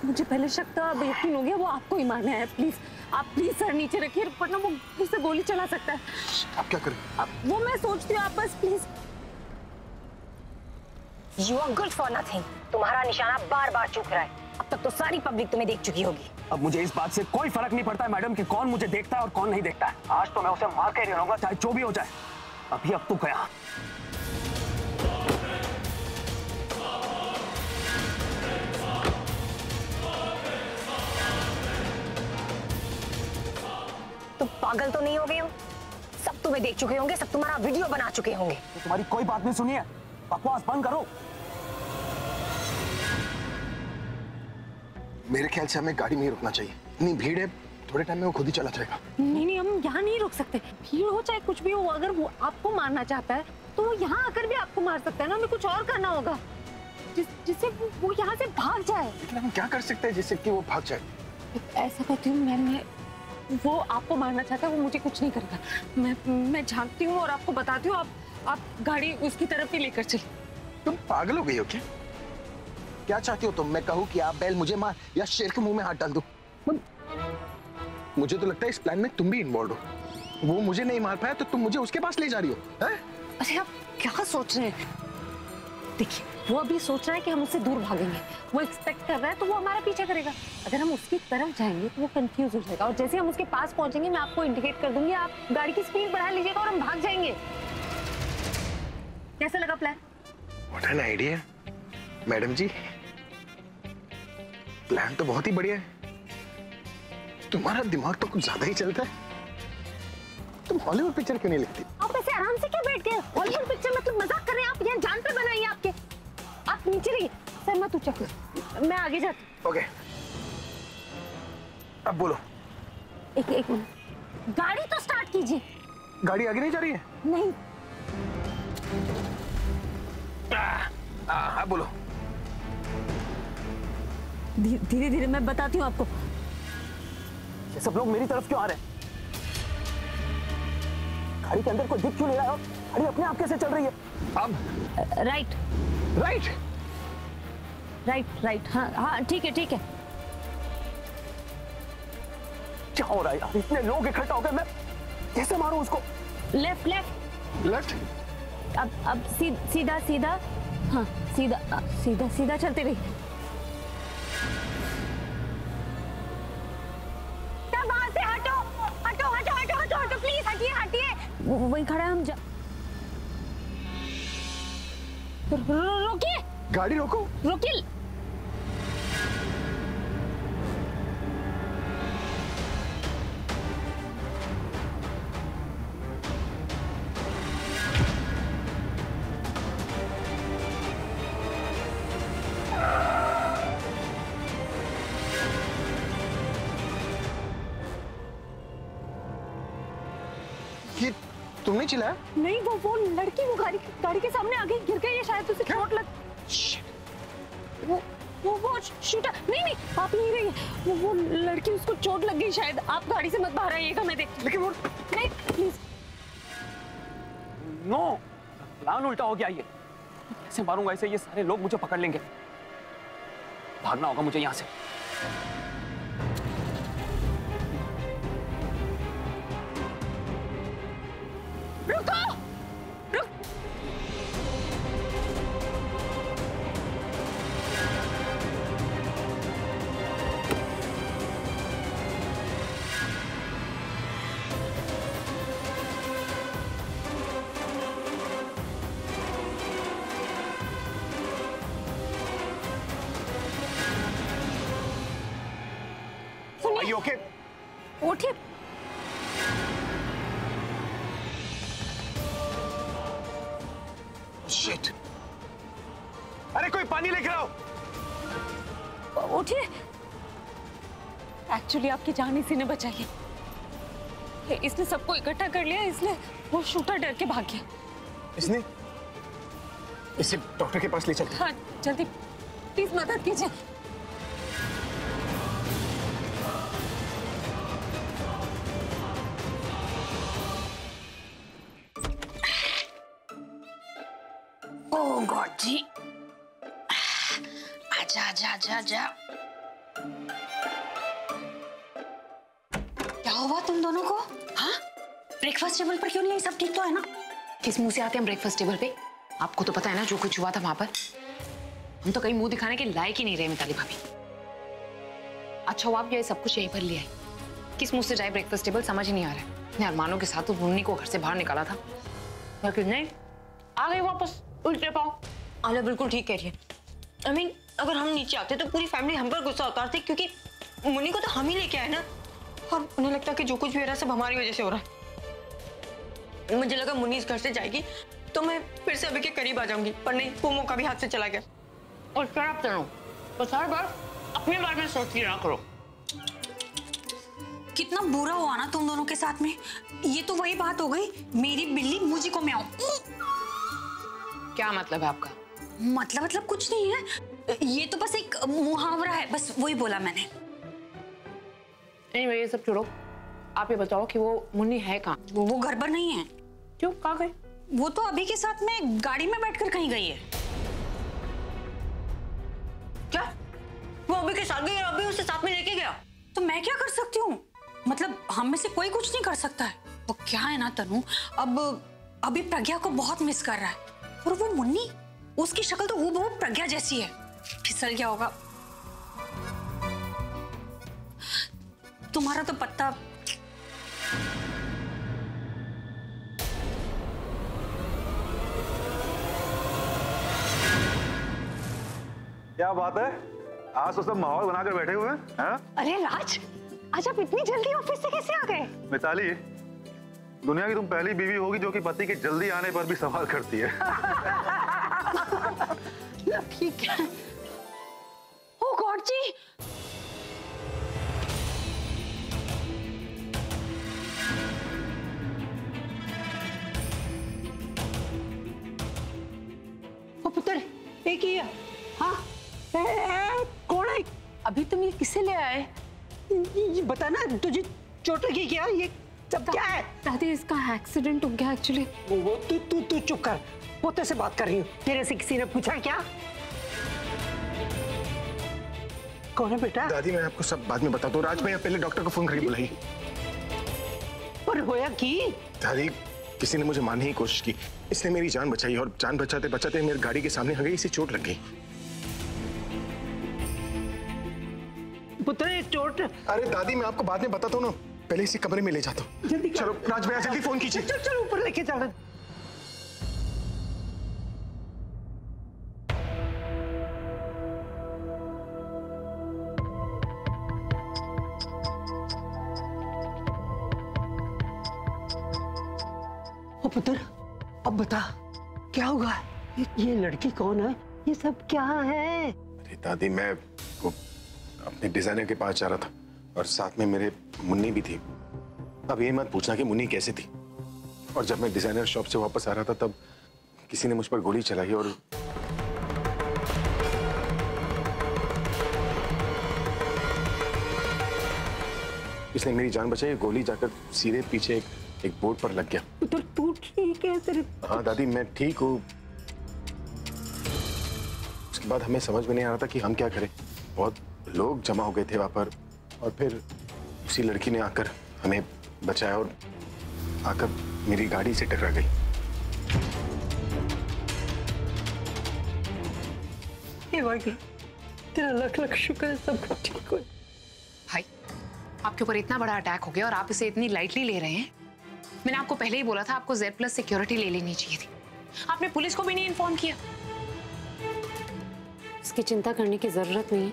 मुझे पहले शक था, अब यकीन हो गया वो आपको ही मारने आया। प्लीज आप प्लीज सर नीचे रखिए, वरना वो फिर से गोली चला सकता है। आप क्या करें? वो मैं सोचती हूँ, आप बस please. You are good for nothing। तुम्हारा निशाना बार बार चूक रहा है। अब तक तो सारी पब्लिक तुम्हें देख चुकी होगी। अब मुझे इस बात से कोई फर्क नहीं पड़ता है मैडम कि कौन मुझे देखता है और कौन नहीं देखता है। आज तो मैं उसे मार के रहूंगा, चाहे जो भी हो जाए। अभी अब तू गया। तुम पागल तो नहीं हो गए हो? सब तुम्हें देख चुके होंगे, सब तुम्हारा वीडियो बना चुके होंगे। तो तुम्हारी कोई बात नहीं सुनी है, बकवास बंद करो। मेरे ख्याल से हमें गाड़ी में ही रुकना चाहिए। इतनी भीड़ है, थोड़े टाइम में वो खुद ही चला जाएगा। नहीं, हम यहाँ नहीं रुक सकते। भीड़ हो चाहे कुछ भी हो, अगर वो आपको मारना चाहता है तो वो यहाँ आकर भी आपको मार सकता है ना। हमें कुछ और करना होगा जिससे वो यहाँ से भाग जाए। लेकिन हम क्या कर सकते हैं जिससे कि वो भाग जाए? ऐसा करती हूँ मैं वो आपको मारना चाहता है, वो मुझे कुछ नहीं करेगा। मैं झांकती हूँ और आपको बताती हूँ। आप गाड़ी उसकी तरफ ही लेकर चलिए। तुम पागल हो गई हो क्या? क्या चाहती हो तुम? मैं कहूँ कि आप बैल मुझे मार या शेर के मुंह में हाथ डाल दो? मुझे तो लगता है इस प्लान में तुम भी इन्वॉल्व हो। वो मुझे नहीं मार पाया तो तुम मुझे उसके पास ले जा रही हो, हैं? अरे आप क्या सोच रहे हैं? देखिए, वो अभी सोच रहा है कि हम उससे दूर भागेंगे। वो एक्सपेक्ट कर रहा है तो वो हमारा पीछा करेगा। अगर हम उसकी तरफ जाएंगे तो वो कंफ्यूज हो जाएगा, और जैसे हम उसके पास पहुंचेंगे मैं आपको इंडिकेट कर दूंगी, आप गाड़ी की स्पीड बढ़ा लीजिएगा और हम भाग जाएंगे। कैसा लगा plan? What an idea madam ji. Plan तो बहुत ही बढ़िया है। तुम्हारा दिमाग तो कुछ ज्यादा ही चलता है। तुम हॉलीवुड पिक्चर क्यों नहीं लिखती? आप ऐसे आराम से क्यों बैठ गए? हॉलीवुड पिक्चर में तुम मजाक कर रहे हैं? आप यहाँ जान पे बनाइए आपके। आप नीचे रहिए। सर मैं तू चेक, मैं आगे जाती। ओके, अब बोलो। एक मिनट, गाड़ी तो स्टार्ट कीजिए। गाड़ी आगे नहीं जा रही है? नहीं। अब बोलो। धीरे धीरे मैं बताती हूँ आपको। ये सब लोग मेरी तरफ क्यों आ रहे हैं? गाड़ी के अंदर कोई दिख क्यों नहीं रहा है? गाड़ी अपने आप कैसे चल रही है? अब राइट राइट राइट राइट। हाँ ठीक है ठीक है। क्या हो रहा है यार? इतने लोग इकट्ठा हो गए, मैं कैसे मारूं उसको? Left left left. अब सीधा सीधा। हाँ सीधा सीधा सीधा चलते रहिए। वहां से हटो हटो हटो हटो हटो हटो, प्लीज हटिए हटिए। वही खड़ा है, हम रोकिए। गाड़ी रोको। रोकिए। ये तुमने चिल्लाया? नहीं, वो लड़की वो गाड़ी के सामने आ गई, गिर गई है शायद, उसे चोट लग। वो शूटर नहीं आप यहीं रहिए। वो लड़की, उसको चोट लग गई शायद। आप गाड़ी से मत बाहर आइएगा, मैं देखती हूँ। लेकिन वो नहीं प्लीज। नो, प्लान उल्टा हो गया। ये कैसे मारूंगा इसे? ये सारे लोग मुझे पकड़ लेंगे। भागना होगा मुझे यहाँ से। रुको रुक। Are you okay? उठिए। Shit. अरे कोई पानी लेकर आओ। उठिए। एक्चुअली आपकी जान इसी ने बचाई है। इसने सबको इकट्ठा कर लिया, इसलिए वो शूटर डर के भाग गया। इसे डॉक्टर के पास ले चलते। हाँ जल्दी प्लीज मदद कीजिए। ओह गॉड जी, आजा आजा आजा आजा। क्या हुआ तुम दोनों को? हाँ, ब्रेकफास्ट टेबल पर क्यों नहीं आई? सब ठीक तो है ना? किस मुंह से आते हैं ब्रेकफास्ट टेबल पे? आपको तो पता है ना जो कुछ हुआ था वहां पर। हम तो कहीं मुंह दिखाने के लायक ही नहीं रहे मिताली भाभी। अच्छा हुआ आप ये सब कुछ यहीं पर ले आए। किस मुंह से जाए ब्रेकफास्ट टेबल समझ ही नहीं आ रहा है। मैं अरमानों के साथ तो मुन्नी को घर से बाहर निकाला था, लेकिन नहीं, आ गई वापस उल्टे पाँव। आलिया बिल्कुल ठीक कह रही है। I mean, अगर हम नीचे आते तो पूरी फैमिली हम पर गुस्सा उतारती, क्योंकि मुन्नी को तो हम ही लेके आए ना, और उन्हें लगता है कि जो कुछ भी हो रहा है सब हमारी वजह से हो रहा है। मुझे लगा मुन्नी इस घर से जाएगी तो मैं फिर से अभी के करीब आ जाऊंगी, पर नहीं, वो मौका भी हाथ से चला गया। और शराब करो, बस हर बार अपने बारे में सोच ना करो। कितना बुरा हुआ ना तुम दोनों के साथ में। ये तो वही बात हो गई, मेरी बिल्ली मुझी को म्याऊं। क्या मतलब है आपका? मतलब कुछ नहीं है, ये तो बस एक मुहावरा है, बस वही बोला मैंने। Anyway, ये सब छोड़ो, आप ये बताओ कि वो मुन्नी है कहाँ? वो घर पर नहीं है। क्यों, कहाँ गई? वो तो अभी के साथ में गाड़ी में बैठकर कहीं गई है। क्या? वो अभी के साथ गई और अभी उसे साथ में लेके गया? तो मैं क्या कर सकती हूँ? मतलब हम में से कोई कुछ नहीं कर सकता है। वो क्या है ना तनु, अब अभी प्रज्ञा को बहुत मिस कर रहा है, और वो मुन्नी, उसकी शक्ल तो हूबहू प्रज्ञा जैसी है। फिसल गया होगा। तुम्हारा तो पत्ता। क्या बात है, आज तो सब माहौल बनाकर बैठे हुए हैं, हाँ? अरे राज, आज आप इतनी जल्दी ऑफिस से कैसे आ गए? मिताली, दुनिया की तुम पहली बीवी होगी जो कि पति के जल्दी आने पर भी सवाल करती है। ठीक है। ओ गॉड जी, ओ पुत्र, एक ही है। हाँ, कौन है? अभी तुम ये किसे ले आए? ये बता ना, तुझे चोट लगी क्या? ये सब क्या है? दादी, इसका एक्सीडेंट हो गया एक्चुअली। वो तू चुप कर, पोते से बात कर रही हूँ। तेरे से किसी ने पूछा क्या? कौन है बेटा? दादी, मैं आपको सब बाद में बताता हूँ। राज भैया पहले डॉक्टर को फोन करके बुलाइए। पर होया की? दादी, किसी ने मुझे मारने की कोशिश की, इसने मेरी जान बचाई, और जान बचाते बचाते मेरी गाड़ी के सामने आ गई, इसे चोट लग गई। पुत्र, ये चोट? अरे दादी, मैं आपको बाद में बताता हूँ ना, पहले इसी कमरे में ले जाता हूँ। जल्दी चलो राज भैया, जल्दी फोन कीजिए। चल ऊपर लेके चल। ओ पुत्र, अब बता क्या होगा? ये लड़की कौन है? ये सब क्या है? अरे दादी, मैं वो अपने डिजाइनर के पास जा रहा था, और साथ में मेरे मुन्नी भी थी। अब ये मत पूछना कि मुन्नी कैसे थी। और जब मैं डिजाइनर शॉप से वापस आ रहा था, तब किसी ने मुझ पर गोली चलाई, और इसने मेरी जान बचाई। गोली जाकर सीधे पीछे एक बोर्ड पर लग गया। पुत्र, तू ठीक है? तेरे? हाँ दादी, मैं ठीक हूँ। उसके बाद हमें समझ में नहीं आ रहा था कि हम क्या करें। बहुत लोग जमा हो गए थे वहां पर, और फिर उसी लड़की ने आकर हमें बचाया और आकर मेरी गाड़ी से टकरा गई। हे भाग्य, तेरा लख लख शुक्र है, सब कुछ ठीक हो। भाई, आपके ऊपर इतना बड़ा अटैक हो गया और आप इसे इतनी लाइटली ले रहे हैं। मैंने आपको पहले ही बोला था आपको Z+ सिक्योरिटी ले लेनी चाहिए थी। आपने पुलिस को भी नहीं इन्फॉर्म किया। इसकी चिंता करने की जरूरत नहीं है,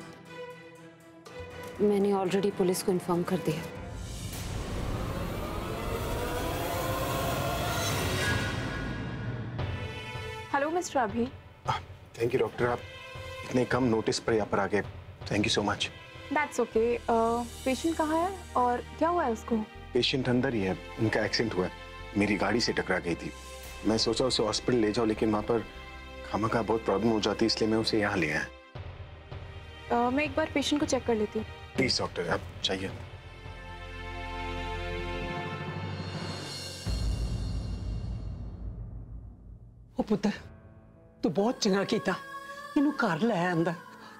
मैंने ऑलरेडी पुलिस को इन्फॉर्म कर दिया। हेलो मिस्टर अभी। थैंक यू डॉक्टर, आप इतने कम नोटिस पर यहाँ पर आ गए, thank you so much. That's okay. Patient कहाँ है और क्या हुआ है उसको? पेशेंट अंदर ही है, उनका एक्सीडेंट हुआ है, मेरी गाड़ी से टकरा गई थी। मैं सोचा उसे हॉस्पिटल ले जाऊं, लेकिन वहाँ पर खामखा बहुत प्रॉब्लम हो जाती, इसलिए मैं उसे यहाँ ले आया। मैं एक बार पेशेंट को चेक कर लेती हूँ। प्लीज डॉक्टर, आप चाहिए। ओ पुत्र, तू बहुत चंगा कीता, इन्हू घर लाया अंदर।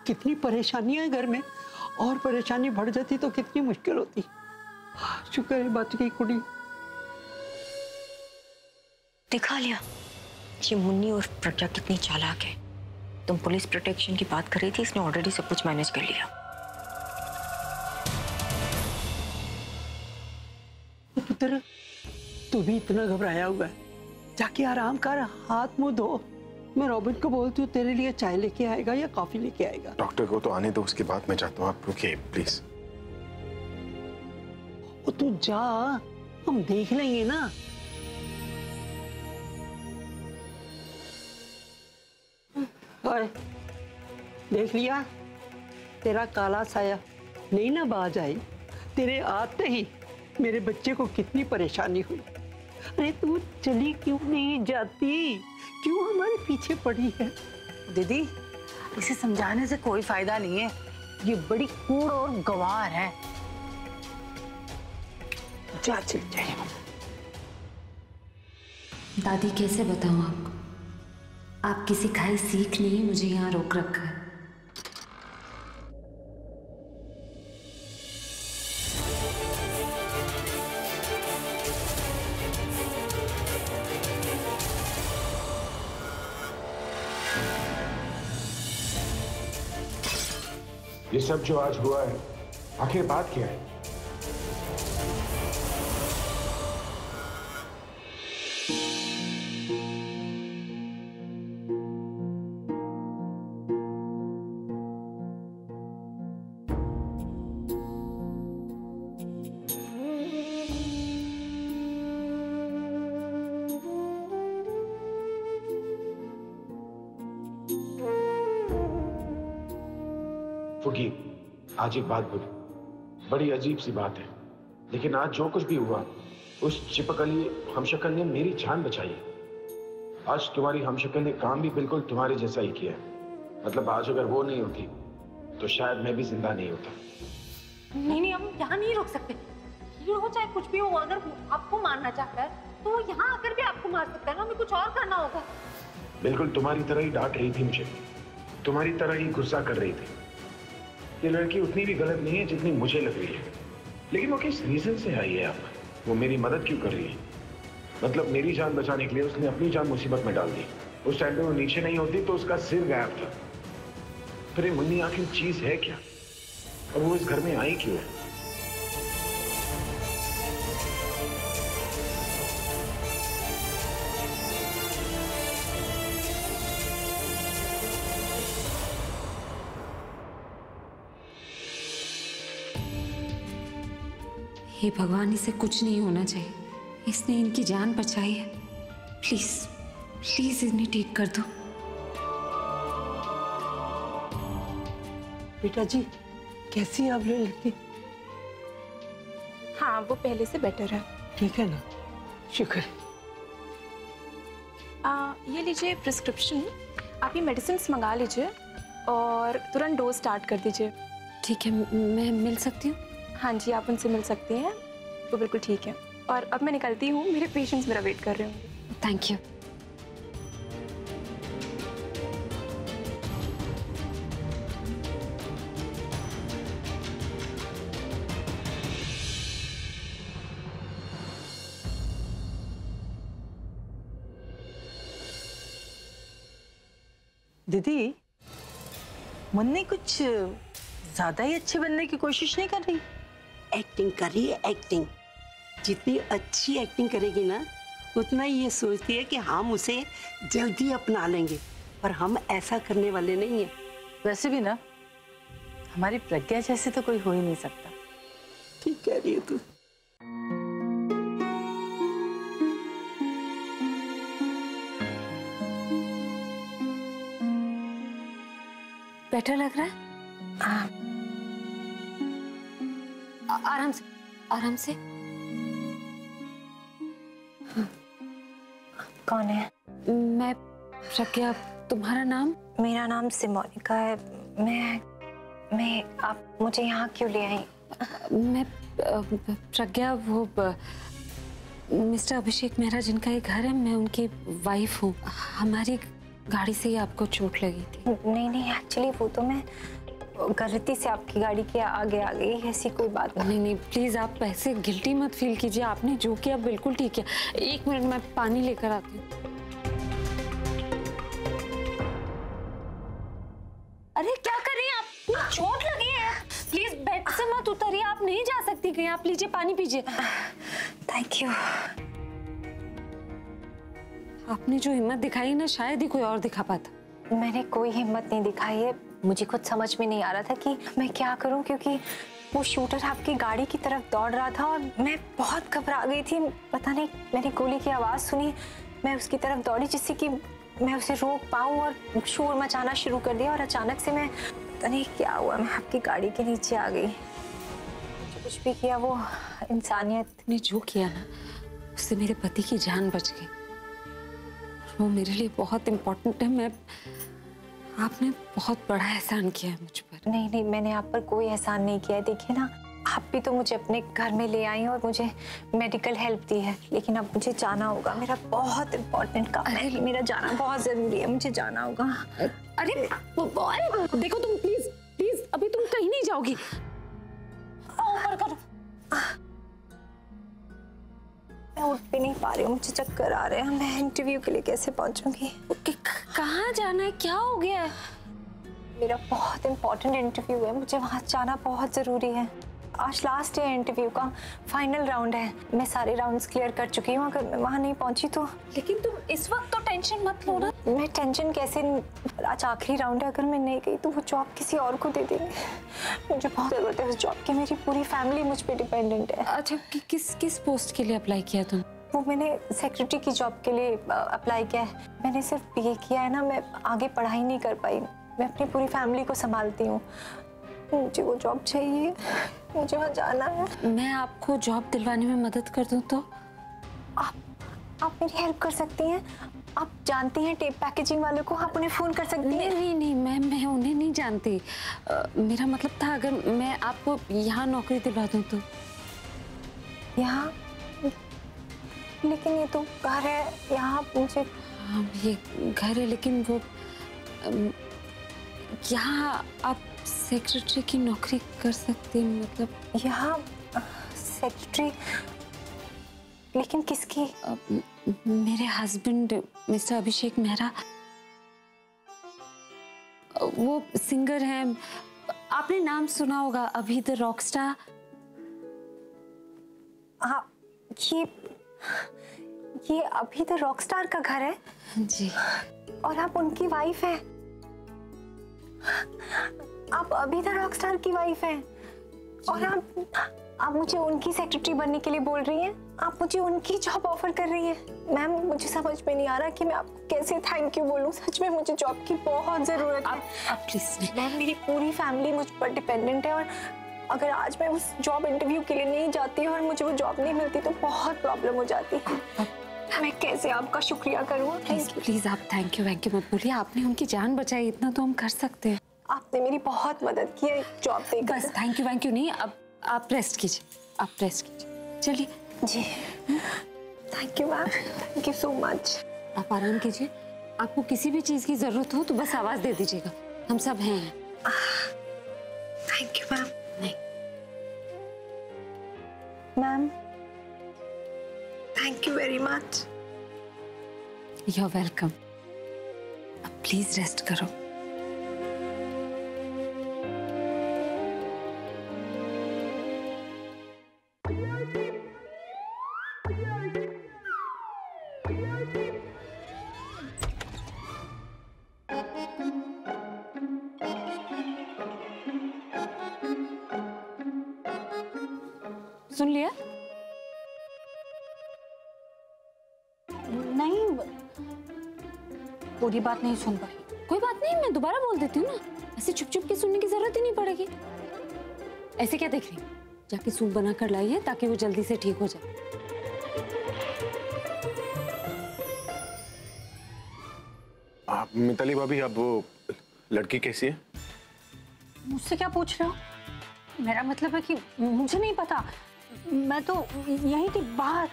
कितनी परेशानियां है घर में, और परेशानी बढ़ जाती तो कितनी मुश्किल होती। शुक्र है बच गई कुड़ी। दिखा लिया ये मुन्नी और प्रज्ञा कितनी चालाक है। तुम पुलिस प्रोटेक्शन की बात कर रही थी, इसने ऑलरेडी सब कुछ मैनेज कर लिया। पुत्र तू भी इतना घबराया हुआ है, जाके आराम कर, हाथ मुंह धो। मैं रॉबिन को बोलती हूँ तेरे लिए चाय लेके आएगा या कॉफी लेके आएगा। डॉक्टर को तो आने दो, उसके बाद मैं चाहता हूँ। आप रुकिए प्लीज। तू जा, हम देख लेंगे ना। ओए, देख लिया तेरा काला साया नहीं ना बाज आई। तेरे आते ही मेरे बच्चे को कितनी परेशानी हुई। अरे तू चली क्यों नहीं जाती, क्यों हमारे पीछे पड़ी है? दीदी इसे समझाने से कोई फायदा नहीं है, ये बड़ी कूड़ और गंवार है। जा चल जाए। दादी कैसे बताऊं आपको, आपकी सिखाई सीख ने ही मुझे यहाँ रोक रखा है। ये सब जो आज हुआ है, आखिर बात क्या है? फुगी, आज एक बात बोली, बड़ी अजीब सी बात है, लेकिन आज जो कुछ भी हुआ, उस चिपकली हमशक्ल ने मेरी जान बचाई है। आज तुम्हारी हमशक्ल ने काम भी बिल्कुल तुम्हारे जैसा ही किया। मतलब आज अगर वो नहीं होती तो शायद मैं भी जिंदा नहीं होता। नहीं, हम यहाँ नहीं रुक सकते। भीड़ हो चाहे कुछ भी हो, अगर आपको मारना चाहता है तो वो यहाँ आकर भी आपको मार सकता है ना। हमें कुछ और करना होगा। बिल्कुल तुम्हारी तरह ही डांट रही थी मुझे, तुम्हारी तरह ही गुस्सा कर रही थी। ये लड़की उतनी भी गलत नहीं है जितनी मुझे लग रही है। लेकिन वो किस रीजन से आई है? अब वो मेरी मदद क्यों कर रही है? मतलब मेरी जान बचाने के लिए उसने अपनी जान मुसीबत में डाल दी। उस टाइम पे वो नीचे नहीं होती तो उसका सिर गायब था। फिर ये मुन्नी आखिर चीज है क्या, और वो इस घर में आई क्यों है? हे भगवान, इसे कुछ नहीं होना चाहिए। इसने इनकी जान बचाई है। प्लीज प्लीज इन्हें ठीक कर दो। बेटा जी कैसी है आप लड़की? हाँ वो पहले से बेटर है। ठीक है ना? शुक्र। ये लीजिए प्रिस्क्रिप्शन, आप ये मेडिसिन मंगा लीजिए और तुरंत डोज स्टार्ट कर दीजिए। ठीक है, मैं मिल सकती हूँ? हाँ जी आप उनसे मिल सकती हैं, तो बिल्कुल ठीक है। और अब मैं निकलती हूँ, मेरे पेशेंट्स मेरा वेट कर रहे होंगे। Thank you. दीदी मुन्नी कुछ ज्यादा ही अच्छे बनने की कोशिश नहीं कर रही? एक्टिंग कर रही है, एक्टिंग। जितनी अच्छी एक्टिंग करेगी ना उतना ही ये सोचती है कि हम उसे जल्दी अपना लेंगे, पर हम ऐसा करने वाले नहीं हैं। वैसे भी ना हमारी प्रज्ञा जैसे तो कोई हो ही नहीं सकता। ठीक कह रही है तू। बेटर लग रहा है? आराम से, आराम से। कौन है? मैं प्रज्ञा। तुम्हारा नाम? मेरा नाम सिमोनिका है। मैं आप मुझे यहाँ क्यों ले आई? मैं प्रज्ञा, वो मिस्टर अभिषेक मेहरा जिनका ये घर है, मैं उनकी वाइफ हूँ। हमारी गाड़ी से ही आपको चोट लगी थी। नहीं एक्चुअली वो तो मैं गलती से आपकी गाड़ी के आगे आ गई, ऐसी कोई बात नहीं। नहीं प्लीज आप ऐसे गिल्टी मत फील कीजिए, आपने जो किया बिल्कुल ठीक है। 1 मिनट मैं पानी लेकर आती हूँ। अरे क्या कर रही हैं आप? पूरी चोट लगी है। प्लीज बेड से मत उतरिए, आप नहीं जा सकती कहीं। आप लीजिए पानी पीजिए। Thank you. आपने जो हिम्मत दिखाई ना, शायद ही कोई और दिखा पाता। मैंने कोई हिम्मत नहीं दिखाई है, मुझे कुछ समझ में नहीं आ रहा था कि मैं क्या करूं, क्योंकि वो शूटर आपकी गाड़ी की तरफ दौड़ रहा था और मैं बहुत घबरा गई थी। पता नहीं, मैंने गोली की आवाज़ सुनी, मैं उसकी तरफ दौड़ी जिससे कि मैं उसे रोक पाऊं और शोर मचाना शुरू कर दिया। और अचानक से मैं पता नहीं क्या हुआ, मैं आपकी गाड़ी के नीचे आ गई। जो कुछ भी किया वो इंसानियत ने जो किया ना, उससे मेरे पति की जान बच गई। वो मेरे लिए बहुत इम्पोर्टेंट है। मैं आपने बहुत बड़ा एहसान किया है मुझ पर। नहीं नहीं, मैंने आप पर कोई एहसान नहीं किया है। देखिए ना, आप भी तो मुझे अपने घर में ले आई और मुझे मेडिकल हेल्प दी है, लेकिन अब मुझे जाना होगा। मेरा बहुत इम्पोर्टेंट काम है, मेरा जाना बहुत जरूरी है, मुझे जाना होगा। अरे देखो तुम, प्लीज प्लीज अभी तुम कहीं नहीं जाओगी। ऊपर करो। मैं उठ भी नहीं पा रही हूँ, मुझे चक्कर आ रहे हैं। मैं इंटरव्यू के लिए कैसे पहुंचूंगी? कहाँ जाना है? क्या हो गया है? मेरा बहुत इम्पोर्टेंट इंटरव्यू है, मुझे वहां जाना बहुत जरूरी है। आज लास्ट डे है इंटरव्यू का, फाइनल राउंड है। मैं सारे राउंड्स क्लियर कर चुकी हूँ, अगर मैं वहाँ नहीं पहुंची तो। लेकिन तुम इस वक्त तो टेंशन मत लो ना। मैं टेंशन कैसे, आज आखिरी राउंड है, अगर मैं नहीं गई तो वो जॉब किसी और को दे देंगे। मुझे बहुत जरूरत है उस जॉब की, मेरी पूरी फैमिली मुझ पर डिपेंडेंट है। अच्छा, किस पोस्ट के लिए अप्लाई किया तुम? वो मैंने सेक्रेटरी की जॉब के लिए अप्लाई किया है। मैंने सिर्फ BA किया है ना, मैं आगे पढ़ाई नहीं कर पाई। मैं अपनी पूरी फैमिली को संभालती हूँ, मुझे वो जॉब चाहिए, मुझे वहाँ जाना है। मैं आपको जॉब दिलवाने में मदद कर दूँ तो? आप मेरी हेल्प कर सकती हैं। आप जानती हैं टेप पैकेजिंग वाले को, आप उन्हें फोन कर सकती हैं। नहीं मैं उन्हें नहीं जानती। मेरा मतलब था, अगर मैं आपको यहाँ नौकरी दिलवा दूँ तो? यहाँ? लेकिन ये तो घर है, यहाँ मुझे। हाँ ये घर है, लेकिन वो यहाँ आप सेक्रेटरी की नौकरी कर सकती हैं? मतलब यहाँ सेक्रेटरी? लेकिन किसकी? मेरे हस्बैंड मिस्टर अभिषेक मेहरा, वो सिंगर हैं, आपने नाम सुना होगा, अभी द रॉकस्टार। हाँ, ये अभी द रॉकस्टार का घर है जी। और आप उनकी वाइफ हैं? आप अभी द रॉकस्टार की वाइफ हैं और आप मुझे उनकी सेक्रेटरी बनने के लिए बोल रही हैं? आप मुझे उनकी जॉब ऑफर कर रही हैं? मैम मुझे समझ में नहीं आ रहा कि मैं आपको कैसे थैंक यू बोलूं। सच में मुझे जॉब की बहुत जरूरत है। आप प्लीज। मैम मेरी पूरी फैमिली मुझ पर डिपेंडेंट है और अगर आज मैं उस जॉब इंटरव्यू के लिए नहीं जाती और मुझे वो जॉब नहीं मिलती तो बहुत प्रॉब्लम हो जाती है। मैं कैसे आपका शुक्रिया करूँ? प्लीज आप थैंक यू मत बोलिए, आपने उनकी जान बचाई, इतना तो हम कर सकते हैं। आपने मेरी बहुत मदद की है जॉब देकर। बस थैंक यू नहीं, अब आप रेस्ट कीजिए, आप रेस्ट कीजिए। चलिए जी। Thank you ma'am, thank you so much. आप आराम कीजिए, आपको किसी भी चीज की जरूरत हो तो बस आवाज दे दीजिएगा, हम सब हैं। Thank you ma'am. Ma'am thank you very much. You are welcome. अब प्लीज रेस्ट करो। सुन लिया? नहीं, पूरी बात नहीं सुन पाई। कोई बात नहीं, मैं दोबारा बोल देती हूँ ना, ऐसे चुप चुप के सुनने की जरूरत ही नहीं पड़ेगी। ऐसे क्या देख रही? जाके सूप बना कर लाइए ताकि वो जल्दी से ठीक हो जाए। मिताली भाभी, अब वो लड़की कैसी है? मुझसे क्या पूछ रहे हो? मेरा मतलब है कि मुझे नहीं पता, मैं तो यहीं थी बाहर,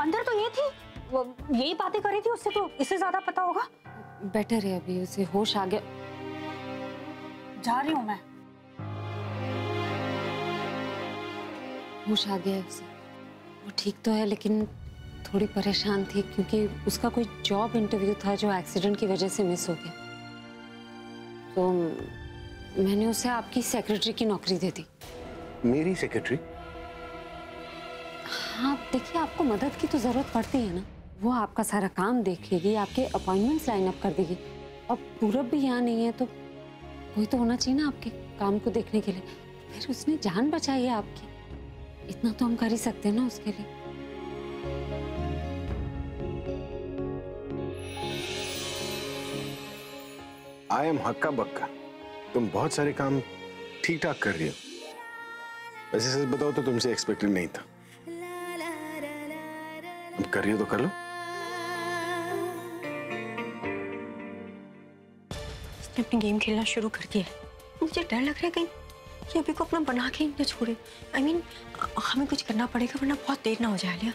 अंदर तो ये थी, वो यही बातें कर रही थी, उससे तो इससे ज्यादा पता होगा। बेटर है, अभी उसे होश आ गया। जा रही हूँ मैं। होश आ गया है उसे। वो ठीक तो है लेकिन थोड़ी परेशान थी क्योंकि उसका कोई जॉब इंटरव्यू था जो एक्सीडेंट की वजह से मिस हो गया। तो मैंने उसे आपकी सेक्रेटरी की नौकरी दे दी। मेरी सेक्रेटरी? हाँ देखिए, आपको मदद की तो जरूरत पड़ती है ना। वो आपका सारा काम देख लेगी, आपके अपॉइंटमेंट्स लाइन अप कर देगी। अब पूरब भी यहाँ नहीं है तो कोई तो होना चाहिए ना आपके काम को देखने के लिए। फिर उसने जान बचाई है आपकी, इतना तो हम कर ही सकते हैं ना उसके लिए। आई एम हक्का बक्का, तुम बहुत सारे काम ठीक ठाक कर रही हो। वैसे सच बताओ तो तुमसे एक्सपेक्टेड नहीं था। अब कर रही हो तो कर लो। उसने अपनी गेम खेलना शुरू कर दिया है। मुझे डर लग रहा है कहीं कि अभी को अपना बना के ही न छोड़े। I mean, हमें कुछ करना पड़ेगा वरना बहुत देर ना हो जाए। लिया